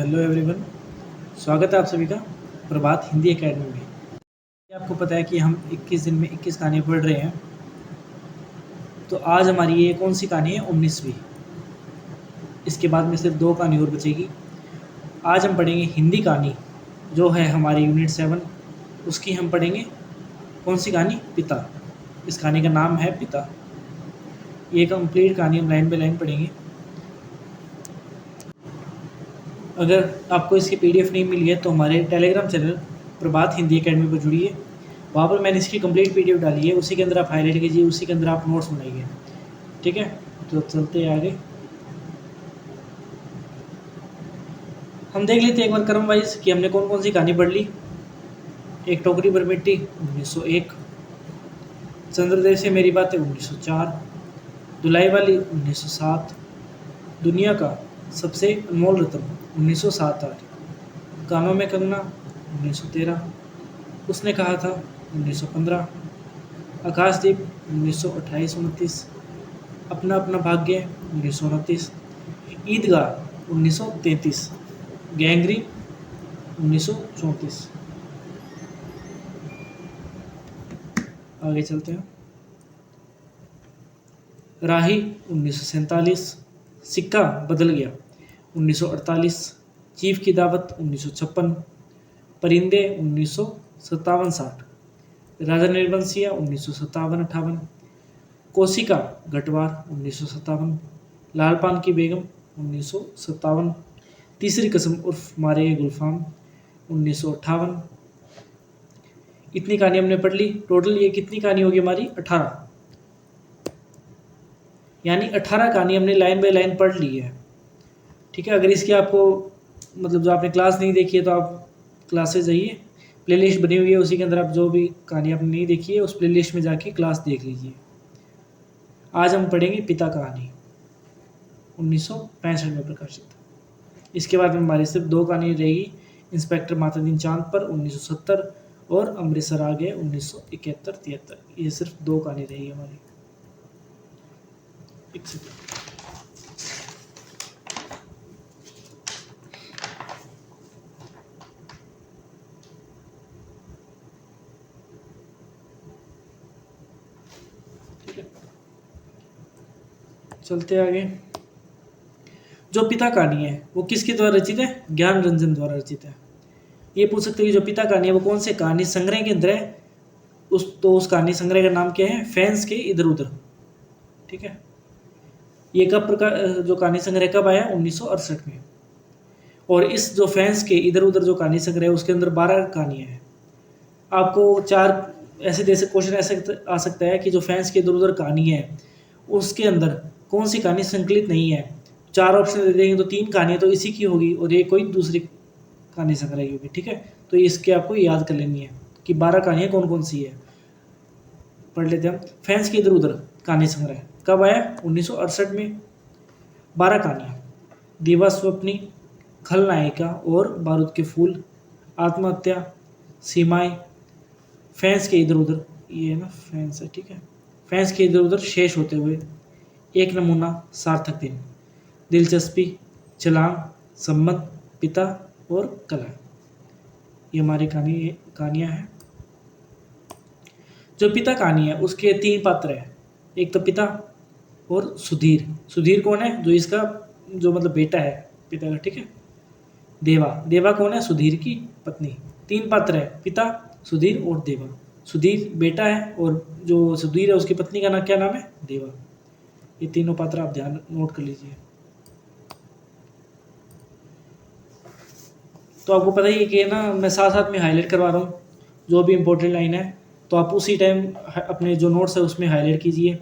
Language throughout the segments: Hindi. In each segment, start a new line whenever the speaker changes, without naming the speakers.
हेलो एवरीवन, स्वागत है आप सभी का प्रभात हिंदी एकेडमी में। आपको पता है कि हम 21 दिन में 21 कहानियाँ पढ़ रहे हैं। तो आज हमारी ये कौन सी कहानी है? 19वीं। इसके बाद में सिर्फ 2 कहानी और बचेगी। आज हम पढ़ेंगे हिंदी कहानी जो है हमारी यूनिट 7, उसकी हम पढ़ेंगे कौन सी कहानी? पिता। इस कहानी का नाम है पिता। ये कंप्लीट कहानी हम लाइन बाय लाइन पढ़ेंगे। अगर आपको इसकी पीडीएफ नहीं मिली है तो हमारे टेलीग्राम चैनल प्रभात हिंदी एकेडमी पर जुड़िए। वहाँ पर मैंने इसकी कंप्लीट पीडीएफ डाली है, उसी के अंदर आप हाईलाइट कीजिए, उसी के अंदर आप नोट्स बनाइए। ठीक है, तो चलते हैं आगे। हम देख लेते हैं एक बार क्रम वाइज कि हमने कौन कौन सी कहानी पढ़ ली। एक टोकरी पर मिट्टी 1901, चंद्रदेव से मेरी बातें 1904, धुलाई वाली 1907, दुनिया का सबसे अनमोल रत्न 1907, कानों में कंगना 1913, उसने कहा था 1915, आकाशदीप 1928-29, अपना अपना भाग्य 1929, ईदगाह 1933, गैंगरी 1934। आगे चलते हैं। राही 1947, सिक्का बदल गया 1948, चीफ की दावत 1956, परिंदे 1957-60, राजा निर्वंशिया 1957-58, कोशिका गटवार 1957, लाल पान की बेगम 1957, तीसरी कसम उर्फ मारे गए गुलफाम 1958। इतनी कहानी हमने पढ़ ली। टोटल ये कितनी कहानी होगी हमारी? 18। यानी 18 कहानी हमने लाइन बाय लाइन पढ़ ली है। ठीक है, अगर इसकी आपको मतलब जो आपने क्लास नहीं देखी है तो आप क्लासेस जाइए, प्लेलिस्ट बनी हुई है, उसी के अंदर आप जो भी कहानी आपने नहीं देखी है उस प्लेलिस्ट में जाके क्लास देख लीजिए। आज हम पढ़ेंगे पिता कहानी 1965 में प्रकाशित। इसके बाद में हमारी सिर्फ 2 कहानी रहेगी, इंस्पेक्टर मातादीन चांद पर 1970 और अमृतसर आ गए 1971-73। ये सिर्फ 2 कहानी रहेगी हमारी। एक सेकंड। चलते आगे। जो पिता कहानी है वो किसके द्वारा रचित है? ज्ञान रंजन द्वारा रचित है। ये पूछ सकते हैं कि जो पिता कहानी है वो कौन से कहानी संग्रह के अंदर है? उस कहानी संग्रह का नाम क्या है? फैंस के इधर उधर। ठीक है, ये जो कहानी संग्रह कब आया? 1968 में। और इस जो फैंस के इधर उधर जो कहानी संग्रह है उसके अंदर 12 कहानियां हैं। आपको 4 ऐसे क्वेश्चन ऐसे आ सकता है कि जो फैंस के इधर उधर कहानी है उसके अंदर कौन सी कहानी संकलित नहीं है। 4 ऑप्शन दे देंगे तो 3 कहानियां तो इसी की होगी और ये कोई दूसरी कहानी संग्रह की होगी। ठीक है, तो इसके आपको याद कर लेनी है कि 12 कहानियां कौन कौन सी है। पढ़ लेते हैं हम। फैंस के इधर उधर कहानी संग्रह कब आया? 1968 में। 12 कहानियां, दीवा स्वप्नी, खलनायिका और बारूद के फूल, आत्महत्या, सीमाएं, फैंस के इधर उधर, ये ना फैंस है। ठीक है, फैंस के इधर उधर शेष होते हुए, एक नमूना, सार्थक दिन, दिलचस्पी, छलांग, संबंध, पिता और कला। ये हमारी कहानियां हैं। जो पिता कहानी है उसके 3 पात्र हैं। एक तो पिता और सुधीर। सुधीर कौन है? जो इसका जो मतलब बेटा है पिता का। ठीक है, देवा। देवा कौन है? सुधीर की पत्नी। 3 पात्र है, पिता, सुधीर और देवा। सुधीर बेटा है और जो सुधीर है उसकी पत्नी का नाम क्या नाम है? देवा। ये तीनों पात्र आप ध्यान नोट कर लीजिए। तो आपको पता ही है कि ना मैं साथ साथ में हाईलाइट करवा रहा हूँ जो भी इम्पोर्टेंट लाइन है, तो आप उसी टाइम अपने जो नोट्स है उसमें हाईलाइट कीजिए।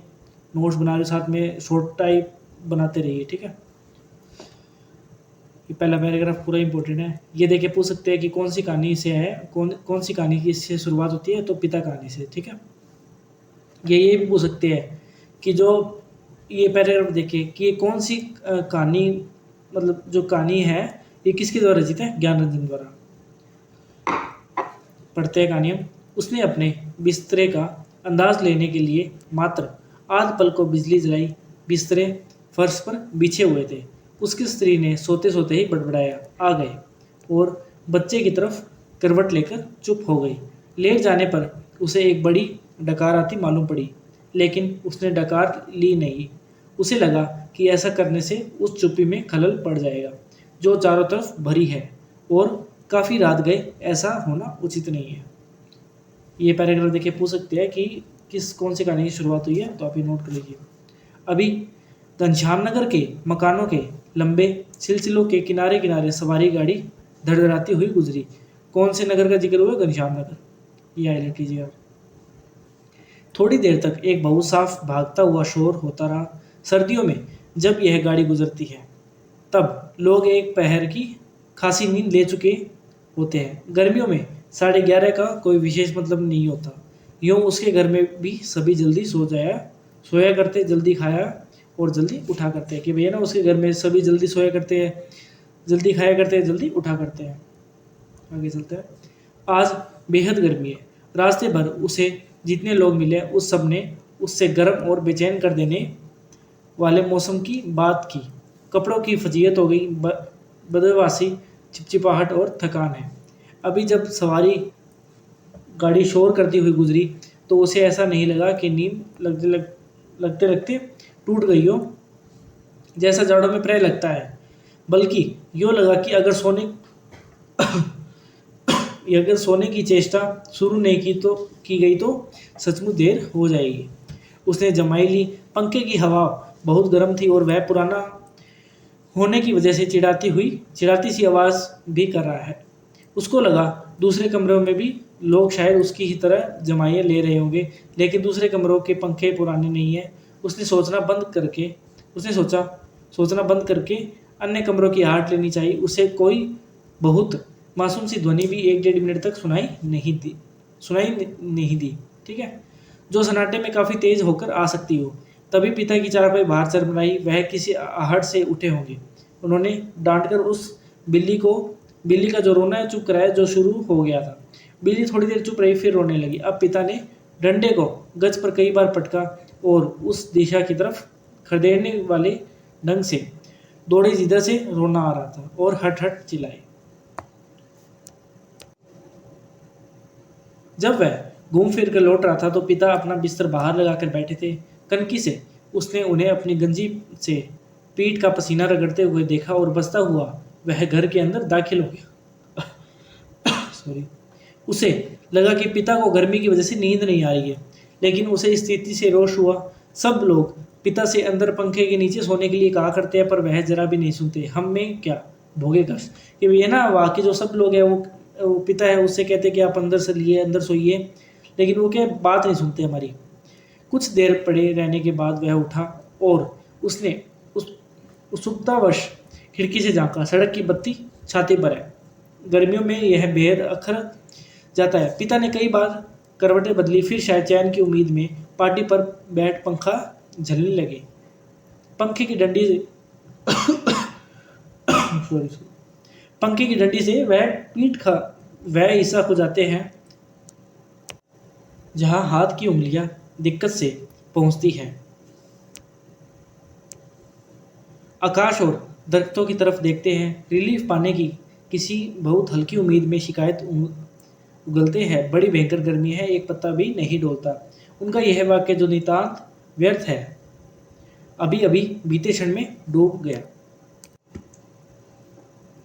नोट्स बना रहे साथ में शॉर्ट टाइप बनाते रहिए। ठीक है, ये पहला पैराग्राफ पूरा इंपॉर्टेंट है। ये देखे पूछ सकते हैं कि कौन सी कहानी से है, कौन सी कहानी की इससे शुरुआत होती है? तो पिता कहानी से। ठीक है, ये भी पूछ सकते हैं कि जो ये पैराग्राफ देखिए कि ये कौन सी कहानी मतलब जो कहानी है ये किसके द्वारा रचित है? ज्ञान रंजन द्वारा। पढ़ते हैं कहानी हम। उसने अपने बिस्तरे का अंदाज लेने के लिए मात्र आध पल को बिजली जलाई। बिस्तरे फर्श पर बिछे हुए थे। उसकी स्त्री ने सोते सोते ही बड़बड़ाया, आ गए, और बच्चे की तरफ करवट लेकर चुप हो गई। लेट जाने पर उसे एक बड़ी डकार आती मालूम पड़ी, लेकिन उसने डकार ली नहीं। उसे लगा कि ऐसा करने से उस चुप्पी में खलल पड़ जाएगा, जो चारों तरफ भरी है, और काफ़ी रात गए, ऐसा होना उचित नहीं है। ये पैराग्राफ देखिए पूछ सकते हैं कि कौन सी कहानी की शुरुआत हुई है, तो आप ये नोट कर लीजिए। अभी घनश्याम नगर के मकानों के लंबे सिलसिलों के किनारे किनारे सवारी गाड़ी धड़धड़ाती हुई गुजरी। कौन से नगर का जिक्र हुआ? घनश्याम नगर। ये हाईलाइट कीजिए आप। थोड़ी देर तक एक बहुत साफ भागता हुआ शोर होता रहा। सर्दियों में जब यह गाड़ी गुजरती है तब लोग एक पहर की खासी नींद ले चुके होते हैं। गर्मियों में 11:30 का कोई विशेष मतलब नहीं होता। यूँ उसके घर में भी सभी जल्दी सोया करते, जल्दी खाया और जल्दी उठा करते हैं। कि भैया ना उसके घर में सभी जल्दी सोया करते हैं, जल्दी खाया करते हैं, जल्दी उठा करते हैं। आगे चलते हैं। आज बेहद गर्मी है। रास्ते भर उसे जितने लोग मिले उस सब ने उससे गर्म और बेचैन कर देने वाले मौसम की बात की। कपड़ों की फजीयत हो गई, बदहवासी, चिपचिपाहट और थकान है। अभी जब सवारी गाड़ी शोर करती हुई गुजरी तो उसे ऐसा नहीं लगा कि नींद लगते लगते टूट गई हो, जैसा जाड़ों में प्राय लगता है, बल्कि यूँ लगा कि अगर सोने की चेष्टा शुरू नहीं की गई तो सचमुच देर हो जाएगी। उसने जमाई ली। पंखे की हवा बहुत गर्म थी और वह पुराना होने की वजह से चिढ़ाती सी आवाज़ भी कर रहा है। उसको लगा दूसरे कमरों में भी लोग शायद उसकी ही तरह जमाइयाँ ले रहे होंगे, लेकिन दूसरे कमरों के पंखे पुराने नहीं हैं। उसने सोचना बंद करके अन्य कमरों की आहट लेनी चाहिए। उसे कोई बहुत मासूम सी ध्वनि भी 1-1.5 मिनट तक सुनाई नहीं दी, ठीक है, जो सन्नाटे में काफ़ी तेज होकर आ सकती हो। तभी पिता की चारपाई बाहर चरमराई। वह किसी आहट से उठे होंगे। उन्होंने डांटकर उस बिल्ली का जो रोना चुप कराया, जो शुरू हो गया था। बिल्ली थोड़ी देर चुप रही, फिर रोने लगी। अब पिता ने डंडे को गज पर कई बार पटका और उस दिशा की तरफ खदेड़ने वाले ढंग से दौड़ी जिधर से रोना आ रहा था, और हट हट चिल्लाए। जब वह घूम फिर कर लौट रहा था तो पिता अपना बिस्तर बाहर लगाकर बैठे थे। कनकी से उसने उन्हें अपनी गंजी से पीठ का पसीना रगड़ते हुए देखा और बसता हुआ वह घर के अंदर दाखिल हो गया। सॉरी। उसे लगा कि पिता को गर्मी की वजह से नींद नहीं आ रही है, लेकिन उसे इस स्थिति से रोष हुआ। सब लोग पिता से अंदर पंखे के नीचे सोने के लिए कहा करते हैं, पर वह जरा भी नहीं सुनते। हम में क्या भोगे कष्ट कि ये ना वाकई जो सब लोग हैं वो पिता है उससे कहते कि आप अंदर सोइए, लेकिन वो क्या बात नहीं सुनते हमारी। कुछ देर पड़े रहने के बाद वह उठा और उसने उत्सुकतावश खिड़की से झांका। सड़क की बत्ती छाती पर है। गर्मियों में यह बेहद अखर जाता है। पिता ने कई बार करवटें बदली, फिर शायद चैन की उम्मीद में पार्टी पर बैठ पंखा झलने लगे। पंखे की डंडी से वह हिस्सा खो जाते हैं जहां हाथ की उंगलियां दिक्कत से पहुंचती हैं। आकाश और दरख्तों की तरफ देखते हैं। रिलीफ पाने की किसी बहुत हल्की उम्मीद में शिकायत उगलते हैं। बड़ी भयंकर गर्मी है, एक पत्ता भी नहीं डोलता। उनका यह वाक्य जो नितांत व्यर्थ है, अभी अभी बीते क्षण में डूब गया।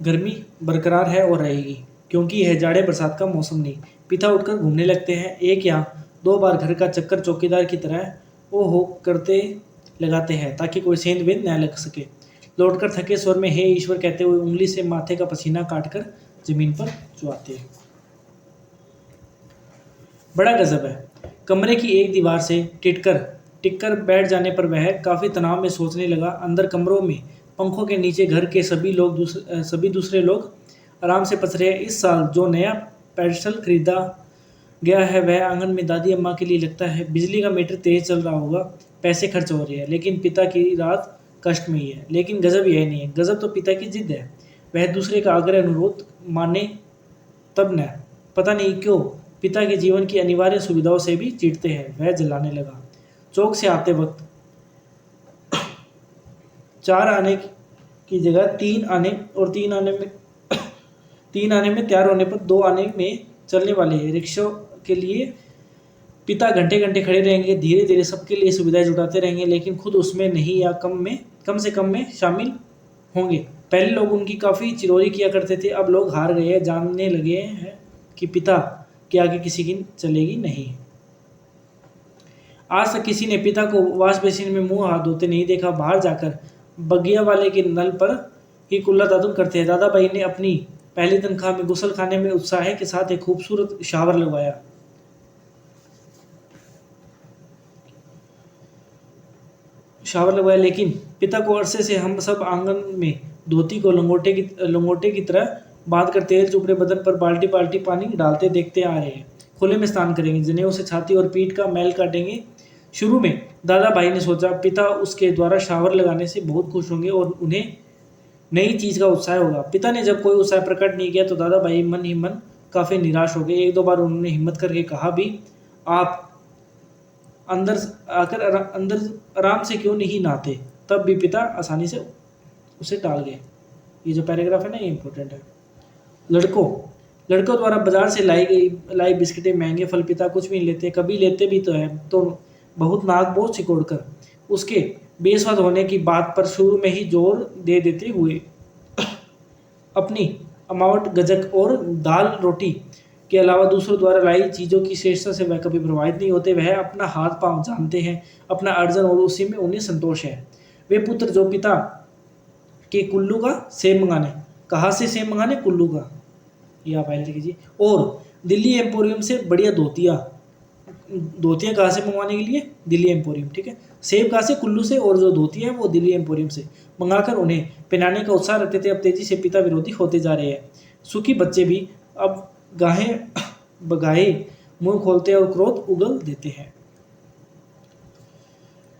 गर्मी बरकरार है और रहेगी, क्योंकि यह जाड़े बरसात का मौसम नहीं। पिता उठकर घूमने लगते हैं। 1 या 2 बार घर का चक्कर चौकीदार की तरह ओ करते लगाते हैं, ताकि कोई सेंध वेंध न लग सके। लौटकर थके स्वर में हे ईश्वर कहते हुए उंगली से माथे का पसीना काटकर जमीन पर चुआते हैं। बड़ा गजब है। कमरे की एक दीवार से टिककर बैठ जाने पर वह काफ़ी तनाव में सोचने लगा। अंदर कमरों में पंखों के नीचे घर के सभी दूसरे लोग आराम से पच रहे हैं। इस साल जो नया पेडस्टल खरीदा गया है वह आंगन में दादी अम्मा के लिए लगता है। बिजली का मीटर तेज चल रहा होगा, पैसे खर्च हो रहे हैं, लेकिन पिता की रात कष्ट में ही है। लेकिन गजब यह नहीं है, गजब तो पिता की जिद है। वह दूसरे का आग्रह अनुरोध माने तब न, पता नहीं क्यों पिता के जीवन की अनिवार्य सुविधाओं से भी चिढ़ते हैं। वह जलाने लगा। चौक से आते वक्त की जगह 3 आने और 3 आने में तैयार होने पर 2 आने में चलने वाले रिक्शों के लिए पिता घंटे घंटे खड़े रहेंगे, धीरे धीरे सबके लिए सुविधाएं जुटाते रहेंगे, लेकिन खुद उसमें नहीं या कम से कम में शामिल होंगे। पहले लोग उनकी काफ़ी चिरौरी किया करते थे, अब लोग हार गए हैं, जानने लगे हैं कि पिता के आगे किसी की चलेगी नहीं। आज तक किसी ने पिता को वॉश बेसिन में मुंह हाथ धोते नहीं देखा। बाहर जाकर बगिया वाले के नल पर ही कुल्ला दातुन करते हैं। दादा भाई ने अपनी पहली तनख्वाह में गुसल खाने में उत्साह के साथ एक खूबसूरत शावर लगवाया। लेकिन पिता को अरसे से हम सब आंगन में धोती को लंगोटे की तरह बांध कर तेल चुपड़े बदन पर बाल्टी बाल्टी पानी डालते देखते आ रहे हैं। खुले में स्नान करेंगे, जनेऊ से छाती और पीठ का मैल काटेंगे। शुरू में दादा भाई ने सोचा पिता उसके द्वारा शावर लगाने से बहुत खुश होंगे और उन्हें नई चीज का उत्साह होगा। पिता ने जब कोई उत्साह प्रकट नहीं किया तो दादा भाई मन ही मन काफी निराश हो गए। एक दो बार उन्होंने हिम्मत करके कहा भी, आप अंदर आकर अंदर आराम से क्यों नहीं नहाते? तब भी पिता आसानी से उसे टाल गए। ये जो पैराग्राफ है ना, ये इंपॉर्टेंट है। लड़कों द्वारा बाजार से लाई बिस्किटें, महंगे फल पिता कुछ भी नहीं लेते, कभी लेते भी तो है तो बहुत नाक बोझ सिकोड़कर उसके बेस्वाद होने की बात पर शुरू में ही जोर दे देते हुए अपनी अमावट गजक और दाल रोटी के अलावा दूसरों द्वारा लाई चीज़ों की श्रेष्ठता से वह कभी प्रभावित नहीं होते। वह अपना हाथ पांव जानते हैं, अपना अर्जन, और उसी में उन्हें संतोष है। वे पुत्र जो पिता के कुल्लू का सेब मंगाने, कहाँ से सेब मंगाने? कुल्लू का, ये आप आइए कीजिए। और दिल्ली एम्पोरियम से बढ़िया धोतियाँ कहाँ से मंगवाने के लिए? दिल्ली एम्पोरियम, ठीक है। सेब कहाँ से? कुल्लू से, और जो धोतियाँ हैं वो दिल्ली एम्पोरियम से मंगाकर उन्हें पहनाने का उत्साह रखते थे। अब तेजी से पिता विरोधी होते जा रहे हैं। सुखी बच्चे भी अब गाहे बगाहे मुंह खोलते हैं और क्रोध उगल देते हैं।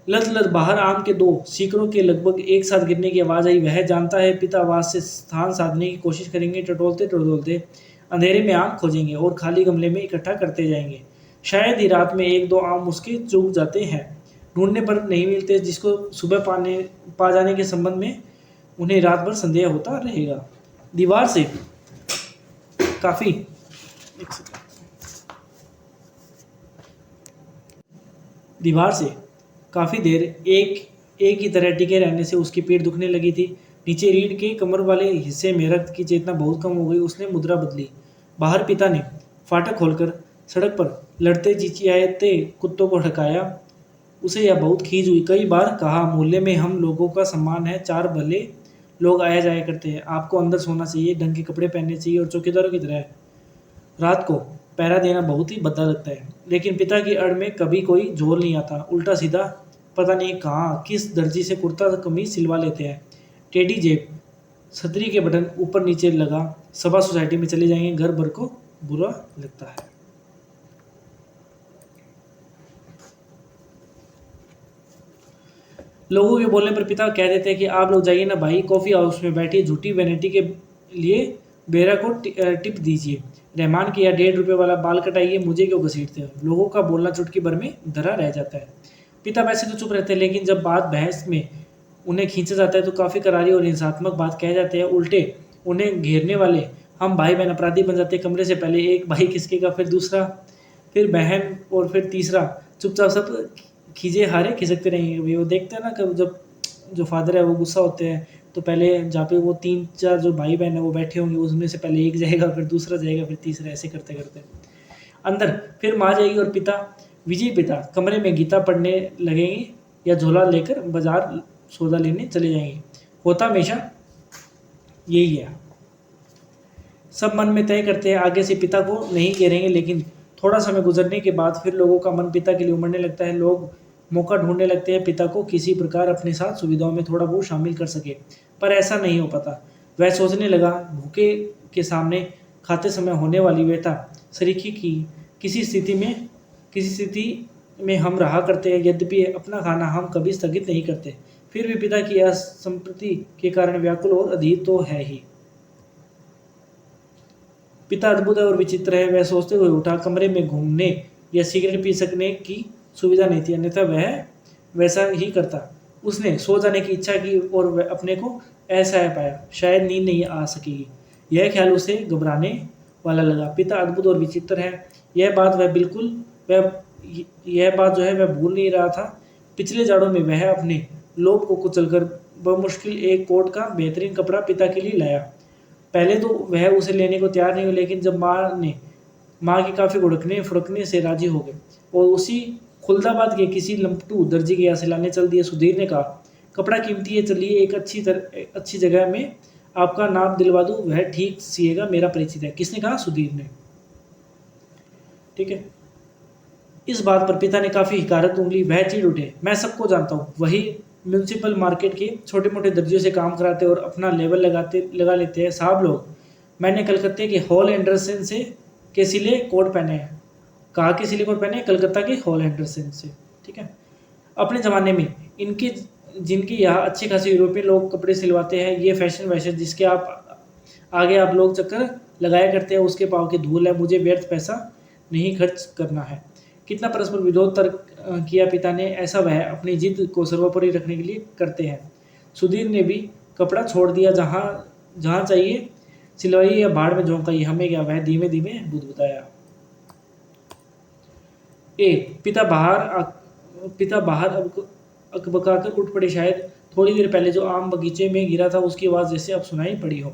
लत बाहर आम के 2 सीकरों के लगभग एक साथ गिरने की आवाज आई। वह जानता है पिता आवाज से स्थान साधने की कोशिश करेंगे। टटोलते अंधेरे में आम खोजेंगे और खाली गमले में इकट्ठा करते जाएंगे। शायद ही रात में 1-2 आम उसके चूक जाते हैं, ढूंढने पर नहीं मिलते, जिसको सुबह पा जाने के संबंध में उन्हें रात भर संदेह होता रहेगा। दीवार से काफ़ी देर एक ही तरह टिके रहने से उसकी पीठ दुखने लगी थी। नीचे रीढ़ के कमर वाले हिस्से में रक्त की चेतना बहुत कम हो गई। उसने मुद्रा बदली। बाहर पिता ने फाटक खोलकर सड़क पर लड़ते चिचियाते कुत्तों को हड़काया। उसे यह बहुत खीज हुई। कई बार कहा, मोहल्ले में हम लोगों का सम्मान है, 4 भले लोग आया जाया करते हैं, आपको अंदर सोना चाहिए, ढंग के कपड़े पहनने चाहिए और चौकीदारों की तरह रात को पहरा देना बहुत ही भद्दा लगता है। लेकिन पिता की अड़ में कभी कोई जोर नहीं आता। उल्टा सीधा पता नहीं कहाँ किस दर्जी से कुर्ता कमीज सिलवा लेते हैं। टेढ़ी जेब, छतरी के बटन ऊपर नीचे लगा, सभा सोसाइटी में चले जाएंगे, घर भर को बुरा लगता है। लोगों के बोलने पर पिता कह देते हैं कि आप लोग जाइए ना भाई, कॉफी हाउस में बैठिए, झूठी वैनिटी के लिए बेरा को टिप दीजिए, रहमान के या 1.5 रुपये वाला बाल कटाइए, मुझे क्यों घसीटते हो? लोगों का बोलना चुटकी भर में धरा रह जाता है। पिता वैसे तो चुप रहते हैं, लेकिन जब बात बहस में उन्हें खींचा जाता है तो काफ़ी करारी और हिंसात्मक बात कह जाते हैं। उल्टे उन्हें घेरने वाले हम भाई बहन अपराधी बन जाते हैं। कमरे से पहले एक भाई खिसकेगा, फिर दूसरा, फिर बहन और फिर तीसरा। चुपचाप सब खींचे हारे खिसकते रहेंगे। वो देखते हैं ना कि जब जो फादर है वो गुस्सा होते हैं तो पहले जहाँ पे वो 3-4 जो भाई बहन है वो बैठे होंगे, उसमें से पहले एक जाएगा, फिर दूसरा जाएगा, फिर तीसरा, ऐसे करते करते अंदर फिर माँ जाएगी और पिता विजय पिता कमरे में गीता पढ़ने लगेंगे या झोला लेकर बाजार सौदा लेने चले जाएंगे। होता हमेशा यही है। सब मन में तय करते हैं आगे से पिता को नहीं घेरेंगे, लेकिन थोड़ा समय गुजरने के बाद फिर लोगों का मन पिता के लिए उमड़ने लगता है। लोग मौका ढूंढने लगते हैं पिता को किसी प्रकार अपने साथ सुविधाओं में थोड़ा बहुत शामिल कर सके, पर ऐसा नहीं हो पाता। वह सोचने लगा, भूखे के सामने खाते समय होने वाली व्यथा सरीखी की किसी स्थिति में हम रहा करते हैं, यद्यपि अपना खाना हम कभी स्थगित नहीं करते, फिर भी पिता की असंप्रति के कारण व्याकुल और अधीर तो है ही। पिता अद्भुत और विचित्र है। वह सोचते हुए उठा। कमरे में घूमने या सिगरेट पी सकने की सुविधा नहीं थी, अन्यथा वह वैसा ही करता। उसने सो जाने की इच्छा की और वह अपने को ऐसा है पाया, शायद नींद नहीं आ सकेगी। यह ख्याल उसे घबराने वाला लगा। पिता अद्भुत और विचित्र है, यह बात वह बिल्कुल वह यह बात जो है वह भूल नहीं रहा था। पिछले जाड़ों में वह अपने लोभ को कुचलकर बमुश्किल एक कोट का बेहतरीन कपड़ा पिता के लिए लाया। पहले तो वह उसे लेने को तैयार नहीं हुई, लेकिन जब माँ की काफ़ी गुड़कने फुड़कने से राजी हो गए और उसी खुलदाबाद के किसी लंपटू दर्जी के यहाँ से लाने चल दिए। सुधीर ने कहा, कपड़ा कीमती है, चलिए एक अच्छी जगह में आपका नाम दिलवा दूँ, वह ठीक सिएगा, मेरा परिचित है। किसने कहा? सुधीर ने। ठीक है। इस बात पर पिता ने काफ़ी हिकारत उंगली। वह चिढ़ उठे, मैं सबको जानता हूँ, वही म्यूनसिपल मार्केट के छोटे मोटे दर्जियों से काम कराते और अपना लेवल लगा लेते हैं। साहब लोग, मैंने कलकत्ते के हॉल एंडरसन से के सिले कोट पहने हैं। कहा कि सिले कोट पहने हैं? कलकत्ता के हॉल एंडरसन से। ठीक है। अपने ज़माने में इनके जिनके यहाँ अच्छे खासे यूरोपियन लोग कपड़े सिलवाते हैं, ये फैशन वैशन जिसके आगे आप लोग चक्कर लगाया करते हैं, उसके पाँव की धूल है। मुझे व्यर्थ पैसा नहीं खर्च करना है। कितना परस्पर विरोध तर्क किया पिता ने। ऐसा वह अपनी जिद को सर्वोपरि रखने के लिए करते हैं। सुधीर ने भी कपड़ा छोड़ दिया। जहाँ चाहिए सिलवाइए या भाड़ में झोंकाइए, हमें क्या, वह धीमे धीमे बुदबुदाया। पिता बाहर अकबकाकर उठ पड़े। शायद थोड़ी देर पहले जो आम बगीचे में गिरा था उसकी आवाज़ जैसे अब सुनाई पड़ी हो।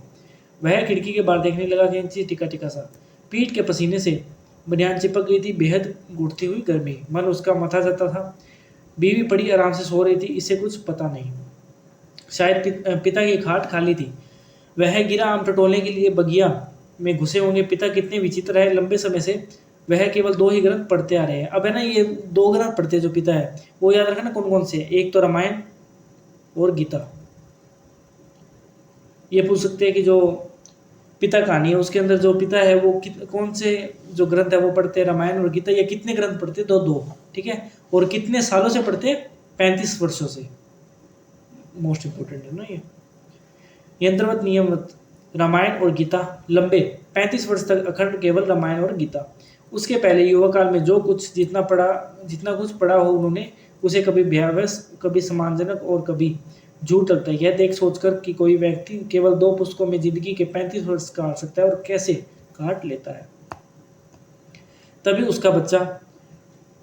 वह खिड़की के बाहर देखने लगा कि नीचे टिका टिका सा पीठ के पसीने से बनियान चिपक गई थी। बेहद घुटती हुई गर्मी, मन उसका मथा जाता था। बीवी बड़ी आराम से सो रही थी, इसे कुछ पता नहीं। शायद पिता की खाट खाली थी। वह गिरा आम टटोलने के लिए बगिया में घुसे होंगे। पिता कितने विचित्र है, लंबे समय से वह केवल 2 ही ग्रंथ पढ़ते आ रहे हैं। अब है ना, ये 2 ग्रंथ पढ़ते जो पिता है, वो याद रखना कौन कौन से, एक तो रामायण और गीता। ये पूछ सकते हैं कि जो पिता कहानी है उसके अंदर जो पिता है वो कौन से जो ग्रंथ है वो पढ़ते हैं, रामायण और गीता। या कितने ग्रंथ पढ़ते? 2। ठीक है। और कितने सालों से पढ़ते? 35 वर्षों से। मोस्ट इंपोर्टेंट है ना ये। यंत्रवत नियमवत रामायण और गीता, लंबे 35 वर्ष तक अखंड केवल रामायण और गीता। उसके पहले युवा काल में जो कुछ जितना कुछ पढ़ा हो उन्होंने उसे कभी भयावह, कभी सम्मानजनक और कभी झूठ लगता है। यह देख सोचकर कि कोई व्यक्ति केवल 2 पुस्तकों में जिंदगी के 35 वर्ष काट सकता है और कैसे काट लेता है। तभी उसका बच्चा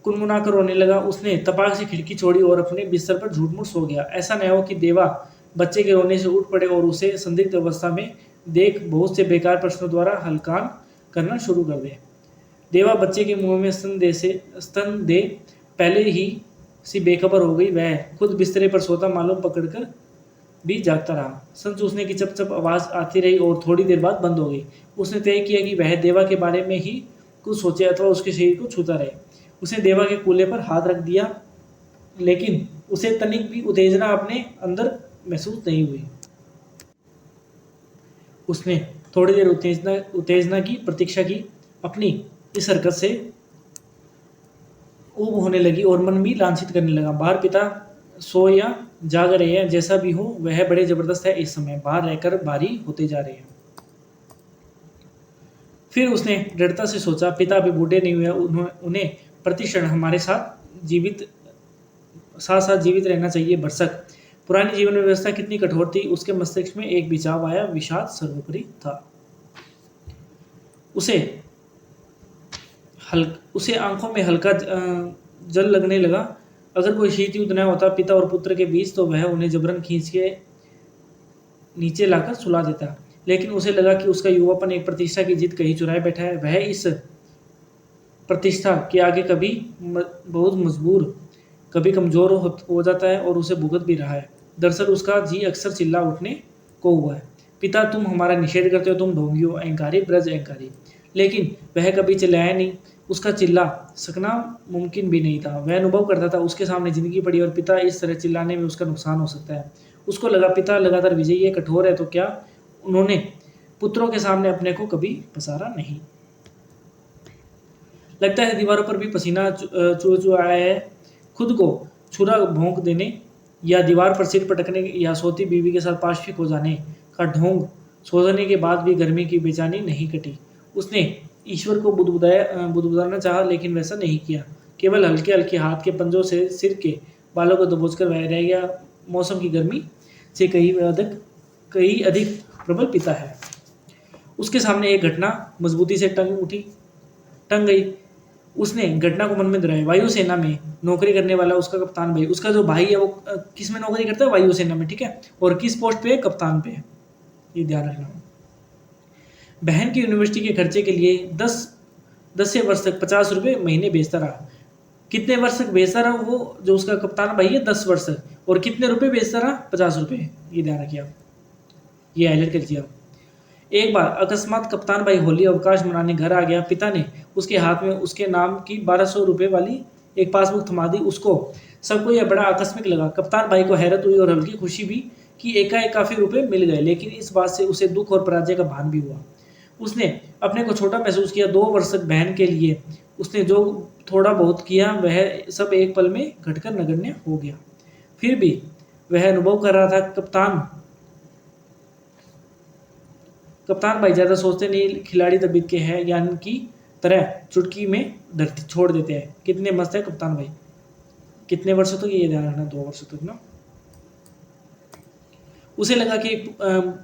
कुनमुना कर रोने लगा। उसने तपाक से खिड़की छोड़ी और अपने बिस्तर पर झूठमूठ सो गया। ऐसा न हो कि देवा बच्चे के रोने से उठ पड़े और उसे संदिग्ध अवस्था में देख बहुत से बेकार प्रश्नों द्वारा हलकान करना शुरू कर दे। देवा बच्चे के मुंह में स्तन दे पहले ही सी बेखबर हो गई। वह खुद बिस्तरे पर सोता मालूम पकड़कर भी जागता रहा। सन चूसने की चप चप आवाज़ आती रही और थोड़ी देर बाद बंद हो गई। उसने तय किया कि वह देवा के बारे में ही कुछ सोचे अथवा उसके शरीर को छूता रहे। उसने देवा के कूल्हे पर हाथ रख दिया, लेकिन उसे तनिक भी उत्तेजना अपने अंदर महसूस नहीं हुई। उसने थोड़ी देर उत्तेजना की प्रतीक्षा की। अपनी इस हरकत से ऊब होने लगी और मन भी लांछित करने लगा। बाहर पिता सो या जाग रहे हैं, जैसा भी हो वह बड़े जबरदस्त है। इस समय बाहर रहकर भारी होते जा रहे हैं। फिर उसने दृढ़ता से सोचा, पिता अभी बूढ़े नहीं हुए, उन्हें प्रतिक्षण हमारे साथ जीवित रहना चाहिए। भरसक पुरानी जीवन व्यवस्था कितनी कठोर थी। उसके मस्तिष्क में एक विचार आया, विषाद सर्वोपरि था। उसे आंखों में हल्का जल लगने लगा। अगर कोई शीत युद्ध न होता पिता और पुत्र के बीच, तो वह उन्हें जबरन खींच के नीचे लाकर सुला देता। लेकिन उसे लगा कि उसका युवापन एक प्रतिष्ठा की जिद कहीं चुराए बैठा है। वह इस प्रतिष्ठा के आगे कभी बहुत मजबूर, कभी कमजोर हो जाता है और उसे भुगत भी रहा है। दरअसल उसका जी अक्सर चिल्ला उठने को हुआ है, पिता तुम हमारा निषेध करते हो, तुम ढोंगी हो, अहंकारी, ब्रज अहंकारी। लेकिन वह कभी चिल्लाया नहीं। उसका चिल्ला सकना मुमकिन भी नहीं था। वह अनुभव करता था उसके सामने जिंदगी पड़ी और पिता इस तरह चिल्लाने में उसका नुकसान हो सकता है। उसको लगा पिता लगातार विजयी है, कठोर है, तो क्या उन्होंने पुत्रों के सामने अपने को कभी पसारा नहीं। लगता है दीवारों पर भी पसीना चू आया है। खुद को छुरा भोंक देने या दीवार पर सिर पटकने या सोती बीवी के साथ पाशविक हो जाने का ढोंग सोचने के बाद भी गर्मी की बेचैनी नहीं कटी। उसने ईश्वर को बुदबुदाना चाहा, लेकिन वैसा नहीं किया। केवल हल्के हल्के हाथ के पंजों से सिर के बालों को दबोचकर वह रह गया। मौसम की गर्मी से कहीं अधिक कई अधिक प्रबल पिता है। उसके सामने एक घटना मजबूती से टंग गई। उसने घटना को मन में दोहराया। वायुसेना में नौकरी करने वाला उसका कप्तान भाई, उसका जो भाई है वो किस में नौकरी करता है? वायुसेना में, ठीक है। और किस पोस्ट पे है? कप्तान पे है, ये ध्यान रखना। बहन की यूनिवर्सिटी के खर्चे के लिए 10 वर्ष तक 50 रुपये महीने बेचता रहा। कितने वर्ष तक बेचता रहा वो जो उसका कप्तान भाई है? 10 वर्ष तक। और कितने रुपए बेचता रहा? 50 रुपये। ये ध्यान रखिए आप, ये हाईलाइट कर दिया। एक बार अकस्मात कप्तान भाई होली अवकाश मनाने घर आ गया। पिता ने उसके हाथ में उसके नाम की 1200 रुपये वाली एक पासबुक थमा दी। उसको सबको यह बड़ा आकस्मिक लगा। कप्तान भाई को हैरत हुई और हल्की खुशी भी कि एकाएक काफ़ी रुपए मिल गए, लेकिन इस बात से उसे दुख और पराजय का भान भी हुआ। उसने अपने को छोटा महसूस किया। 2 वर्ष तक बहन के लिए उसने जो थोड़ा बहुत किया वह सब एक पल में घटकर नगण्य हो गया। फिर भी वह अनुभव कर रहा था कप्तान भाई ज़्यादा सोचते नहीं, खिलाड़ी तबीयत के हैं, यानी की तरह चुटकी में धरती छोड़ देते हैं। कितने मस्त है कप्तान भाई। कितने वर्षों तक? ये ध्यान रखना, 2 वर्षों तक ना। उसे लगा कि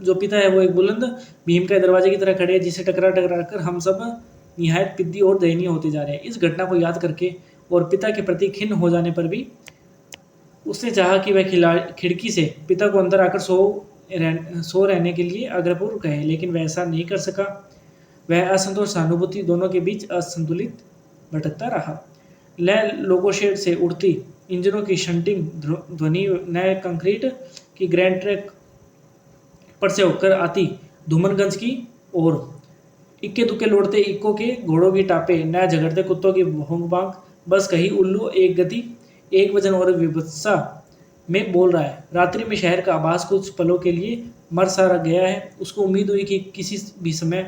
जो पिता है वो एक बुलंद भीम के दरवाजे की तरह खड़े हैं, जिसे टकरा कर हम सब निहायत पिद्दी और दयनीय होते जा रहे हैं। इस घटना को याद करके और पिता के प्रति खिन्न हो जाने पर भी उसने चाहा कि वह खिड़की से पिता को अंदर आकर सो रहने के लिए आग्रहपूर्वक कहे, लेकिन वह ऐसा नहीं कर सका। वह असंतोष सहानुभूति दोनों के बीच असंतुलित भटकता रहा। लय लोगोशेड से उड़ती इंजनों की शंटिंग ध्वनि, नए कंक्रीट की ग्रैंड ट्रैक पर से होकर आती धूमनगंज की और इक्के दुक्के लौटते इक्को के घोड़ों की टापे, नए झगड़ते कुत्तों की भोंग भांग, बस कहीं उल्लू एक गति एक वजन और विवत्सा में बोल रहा है। रात्रि में शहर का आभास कुछ पलों के लिए मर सा गया है। उसको उम्मीद हुई कि किसी भी समय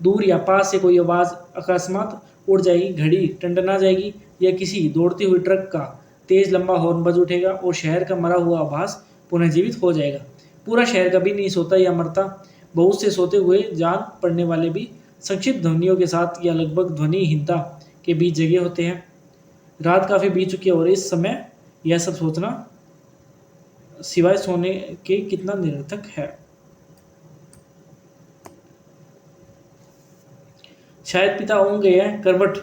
दूर या पास से कोई आवाज़ अकस्मात उड़ जाएगी, घड़ी टंडना जाएगी या किसी दौड़ती हुई ट्रक का तेज लंबा हॉर्न बज उठेगा और शहर का मरा हुआ आभास पुनर्जीवित हो जाएगा। पूरा शहर कभी नहीं सोता या मरता। बहुत से सोते हुए जान पड़ने वाले भी संक्षिप्त ध्वनियों के साथ या लगभग ध्वनिहीनता के बीच जगे होते हैं। रात काफ़ी बीत चुकी है और इस समय यह सब सोचना सिवाय सोने के कितना निरर्थक है। शायद पिता ऊँग गए हैं। करवट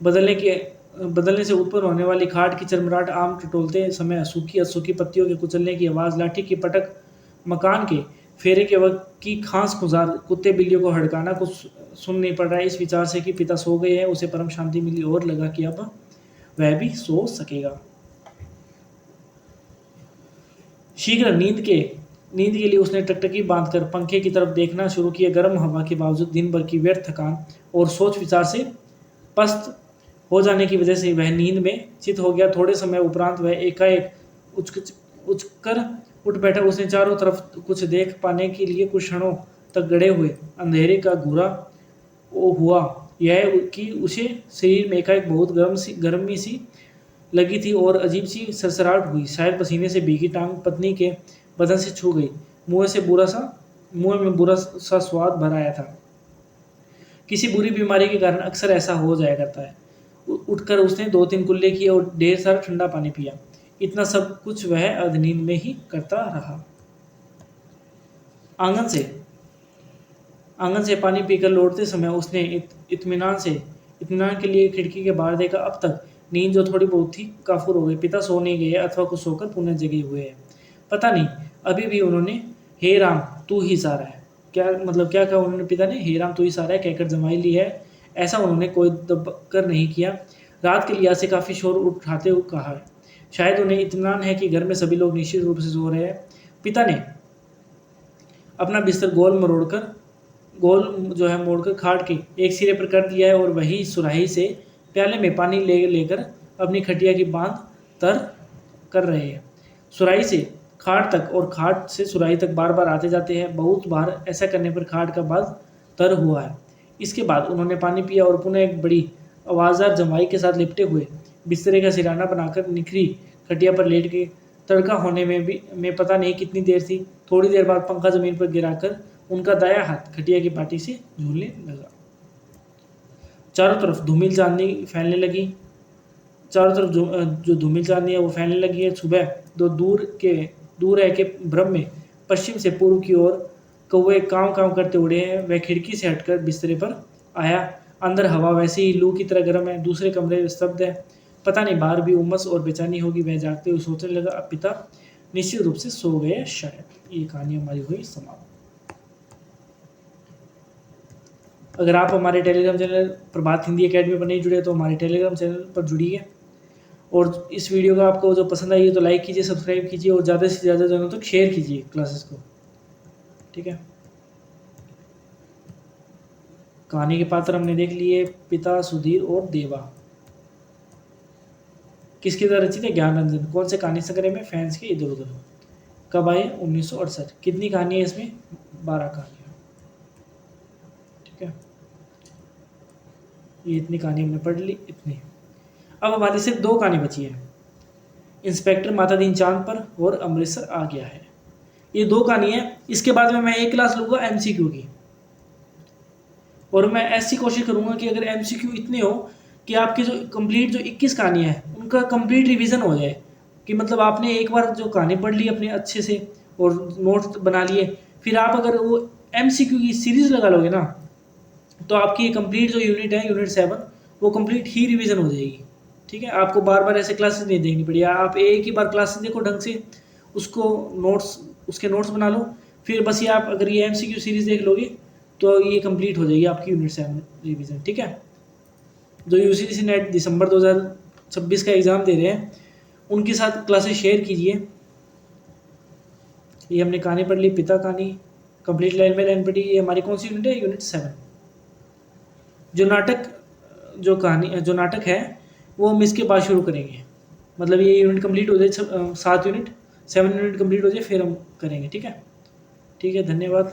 बदलने से उत्पन्न होने वाली खाट की चरमराहट, आम टटोलते समय सूखी असूखी पत्तियों के कुचलने की आवाज़, लाठी की पटक, मकान के फेरे के वक्त की खांस खुजार, कुत्ते बिल्लियों को हड़काना कुछ सुन नहीं पड़ रहा है। इस विचार से कि पिता सो गए हैं उसे परम शांति मिली और लगा कि अब वह भी सो सकेगा। शीघ्र नींद के लिए उसने टकटकी बांधकर पंखे की तरफ देखना शुरू किया। गर्म हवा के बावजूद दिन भर की व्यर्थ थकान और सोच विचार से पस्त हो जाने की वजह से वह नींद में चित हो गया। थोड़े समय उपरांत वह एकाएक उछकर उठ बैठा। उसने चारों तरफ कुछ देख पाने के लिए कुछ क्षणों तक गड़े हुए अंधेरे का घूरा हुआ। यह कि उसे शरीर में एकाएक बहुत गर्मी सी लगी थी और अजीब सी सरसराहट हुई। शायद पसीने से भीगी टांग पत्नी के बदन से छू गई। मुंह में बुरा सा स्वाद भर आया था। किसी बुरी बीमारी के कारण अक्सर ऐसा हो जाया करता है। उठकर उसने 2-3 कुल्ले किए और ढेर सारा ठंडा पानी पिया। इतना सब कुछ वह अर्धनींद में ही करता रहा। आंगन से पानी पीकर लौटते समय उसने इत्मीनान के लिए खिड़की के बाहर देखा। अब तक नींद जो थोड़ी बहुत थी काफूर हो गई। पिता सो नहीं गए अथवा कुछ सोकर पुनः जगे हुए हैं, पता नहीं। अभी भी उन्होंने हे राम तू ही सारा है, क्या कहा उन्होंने? पिता ने हे राम तू ही सारा है कहकर जमाई ली है। ऐसा उन्होंने कोई दब कर नहीं किया। रात के लिहाज से काफ़ी शोर उठाते हुए कहा है। शायद उन्हें इत्मीनान है कि घर में सभी लोग निश्चित रूप से सो रहे हैं। पिता ने अपना बिस्तर मोड़कर खाट के एक सिरे पर कर दिया है और वही सुराही से प्याले में पानी लेकर अपनी खटिया की बांध तर कर रहे हैं। सुराही से खाट तक और खाट से सुराही तक बार बार आते जाते हैं। बहुत बार ऐसा करने पर खाट का बांध तर हुआ है। इसके बाद उन्होंने पानी पिया और पुनः एक बड़ी आवाज़दार जमाई के साथ लिपटे हुए बिस्तरे का सिराना बनाकर निखरी खटिया पर लेट गए। तड़का होने में पता नहीं कितनी देर थी। थोड़ी देर बाद पंखा जमीन पर गिराकर उनका दायां हाथ खटिया की पाटी से झूलने लगा। चारों तरफ धूमिल चांदनी फैलने लगी। जो धूमिल चांदनी है वो फैलने लगी है। सुबह दो दूर है के भ्रम में पश्चिम से पूर्व की ओर कौवे काँव काँव करते उड़े हैं। वह खिड़की से हटकर बिस्तरे पर आया। अंदर हवा वैसे ही लू की तरह गर्म है। दूसरे कमरे में स्तब्ध है। पता नहीं बाहर भी उमस और बेचैनी होगी। वह जागते हुए सोचने लगा, अब पिता निश्चित रूप से सो गए शायद। ये कहानी हमारी हुई समाप्त। अगर आप हमारे टेलीग्राम चैनल प्रभात हिंदी एकेडमी पर नहीं जुड़े तो हमारे टेलीग्राम चैनल पर जुड़िए। और इस वीडियो का आपको जो पसंद आई है तो लाइक कीजिए, सब्सक्राइब कीजिए और ज़्यादा से ज़्यादा जनों तक शेयर कीजिए क्लासेस को। ठीक है, कहानी के पात्र हमने देख लिए, पिता, सुधीर और देवा। किसके द्वारा रचित है? ज्ञान रंजन। कौन से कहानी संग्रह में? फैंस के इधर उधर। कब आए? 1968। कितनी कहानी है इसमें? 12 कहानियाँ। ठीक है, ये इतनी कहानी हमने पढ़ ली, इतनी। अब हमारी सिर्फ 2 कहानी बची है, इंस्पेक्टर मातादीन चांद पर और अमृतसर आ गया है। ये 2 कहानी है। इसके बाद में मैं एक क्लास लूँगा MCQ की, और मैं ऐसी कोशिश करूँगा कि अगर MCQ इतने हो कि आपके जो कंप्लीट जो 21 कहानियाँ हैं उनका कंप्लीट रिवीजन हो जाए, कि मतलब आपने एक बार जो कहानी पढ़ ली अपने अच्छे से और नोट्स बना लिए, फिर आप अगर वो MCQ की सीरीज़ लगा लोगे ना, तो आपकी कंप्लीट जो यूनिट है, यूनिट 7, वो कंप्लीट ही रिवीजन हो जाएगी। ठीक है, आपको बार बार ऐसे क्लासेस नहीं देखनी पड़ी। आप एक ही बार क्लासेस देखो ढंग से, उसको नोट्स, उसके नोट्स बना लो, फिर बस ये आप अगर ये MCQ सीरीज़ देख लोगे तो ये कंप्लीट हो जाएगी आपकी यूनिट 7 रिवीजन। ठीक है, जो UGC नेट दिसंबर 2026 का एग्ज़ाम दे रहे हैं उनके साथ क्लासेस शेयर कीजिए। ये हमने कहानी पढ़ ली, पिता कहानी, कंप्लीट लाइन बाय लाइन पढ़ी। ये हमारी कौन सी यूनिट है? यूनिट 7। जो नाटक है वो हम इसके बाद शुरू करेंगे। मतलब ये यूनिट कंप्लीट हो जाए, 7 यूनिट, 7 यूनिट कंप्लीट हो जाए, फिर हम करेंगे। ठीक है, ठीक है, धन्यवाद।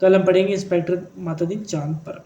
कल हम पढ़ेंगे इंस्पेक्टर मातादीन चांद पर।